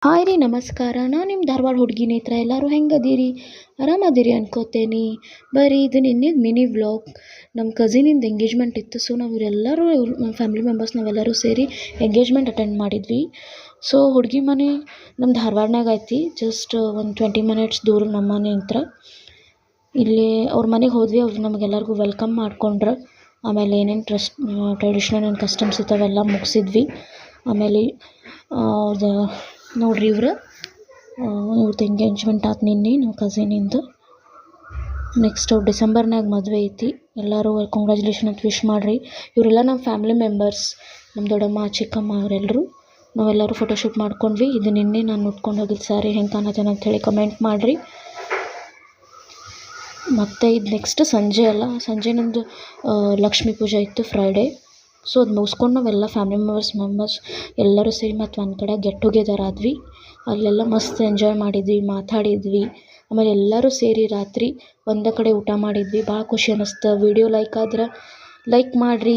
Hi ರೀ ನಮಸ್ಕಾರ. ನಾನು ನಿಮ್ಮ ಧಾರವಾಡ ಹುಡುಗಿ ನೇತ್ರ. ಎಲ್ಲರೂ ಹೆಂಗದೀರಿ? ಆರಾಮದಿರಿ ಅನ್ಕೋತೇನೆ. ಬರ್ರಿ, ಇದು ನಿನ್ನೆದು ಮಿನಿ ವ್ಲಾಗ್. ನಮ್ಮ ಕಸಿನಿಂದ ಎಂಗೇಜ್ಮೆಂಟ್ ಇತ್ತು. ಸೊ ನಾವೆಲ್ಲರೂ ನಮ್ಮ ಫ್ಯಾಮಿಲಿ ಮೆಂಬರ್ಸ್ ನಾವೆಲ್ಲರೂ ಸೇರಿ ಎಂಗೇಜ್ಮೆಂಟ್ ಅಟೆಂಡ್ ಮಾಡಿದ್ವಿ. ಸೊ ಹುಡುಗಿ ಮನೆ ನಮ್ಮ ಧಾರವಾಡನಾಗ ಐತಿ. ಜಸ್ಟ್ ಒಂದು 20 ಮಿನಿಟ್ಸ್ ದೂರ ನಮ್ಮ ಮನೆ ಹತ್ರ. ಇಲ್ಲಿ ಅವ್ರ ಮನೆಗೆ ಹೋದ್ವಿ. ಅವ್ರು ನಮಗೆಲ್ಲರಿಗೂ ವೆಲ್ಕಮ್ ಮಾಡ್ಕೊಂಡ್ರು. ಆಮೇಲೆ ಏನೇನು ಟ್ರೆಡಿಷ್ನಲ್ ಆ್ಯಂಡ್ ಕಸ್ಟಮ್ಸ್ ಇದ್ದಾವೆಲ್ಲ ಮುಗಿಸಿದ್ವಿ. ಆಮೇಲೆ ಅವ್ರದ್ದು ನೋಡ್ರಿ ಇವ್ರದ್ದು ಎಂಗೇಜ್ಮೆಂಟ್ ಆತು ನಿನ್ನೆ ನಮ್ಮ ಕಸಿನಿಂದು. ನೆಕ್ಸ್ಟ್ ಡಿಸೆಂಬರ್ನಾಗ ಮದುವೆ ಐತಿ. ಎಲ್ಲರೂ ಕಂಗ್ರ್ಯಾಚುಲೇಷನ್ ಅಂತ ವಿಶ್ ಮಾಡಿರಿ. ಇವರೆಲ್ಲ ನಮ್ಮ ಫ್ಯಾಮಿಲಿ ಮೆಂಬರ್ಸ್, ನಮ್ಮ ದೊಡ್ಡಮ್ಮ ಚಿಕ್ಕಮ್ಮ ಅವರೆಲ್ಲರೂ. ನಾವೆಲ್ಲರೂ ಫೋಟೋಶೂಟ್ ಮಾಡ್ಕೊಂಡ್ವಿ. ಇದು ನಿನ್ನೆ ನಾನು ಉಟ್ಕೊಂಡು ಹೋಗಿದ್ದು ಸ್ಯಾರಿ ಹೆಂಗೆ ಕಾಣತ್ತೇನೆ ಅಂಥೇಳಿ ಕಮೆಂಟ್ ಮಾಡಿರಿ. ಮತ್ತು ಇದು ನೆಕ್ಸ್ಟ್ ಸಂಜೆ ಸಂಜೆ ನಮ್ಮದು ಲಕ್ಷ್ಮೀ ಪೂಜೆ ಇತ್ತು ಫ್ರೈಡೇ. ಸೊ ಅದು ಮುಗಿಸ್ಕೊಂಡು ನಾವೆಲ್ಲ ಫ್ಯಾಮಿಲಿ ಮೆಂಬರ್ಸ್ ಎಲ್ಲರೂ ಸೇರಿ ಮತ್ತು ಒಂದು ಕಡೆ ಗೆಟ್ ಟುಗೆದರ್ ಆದ್ವಿ. ಅಲ್ಲೆಲ್ಲ ಮಸ್ತ್ ಎಂಜಾಯ್ ಮಾಡಿದ್ವಿ, ಮಾತಾಡಿದ್ವಿ. ಆಮೇಲೆ ಎಲ್ಲರೂ ಸೇರಿ ರಾತ್ರಿ ಒಂದೇ ಕಡೆ ಊಟ ಮಾಡಿದ್ವಿ. ಭಾಳ ಖುಷಿ ಅನ್ನಿಸ್ತು. ವಿಡಿಯೋ ಲೈಕ್ ಆದ್ರೆ ಲೈಕ್ ಮಾಡಿರಿ.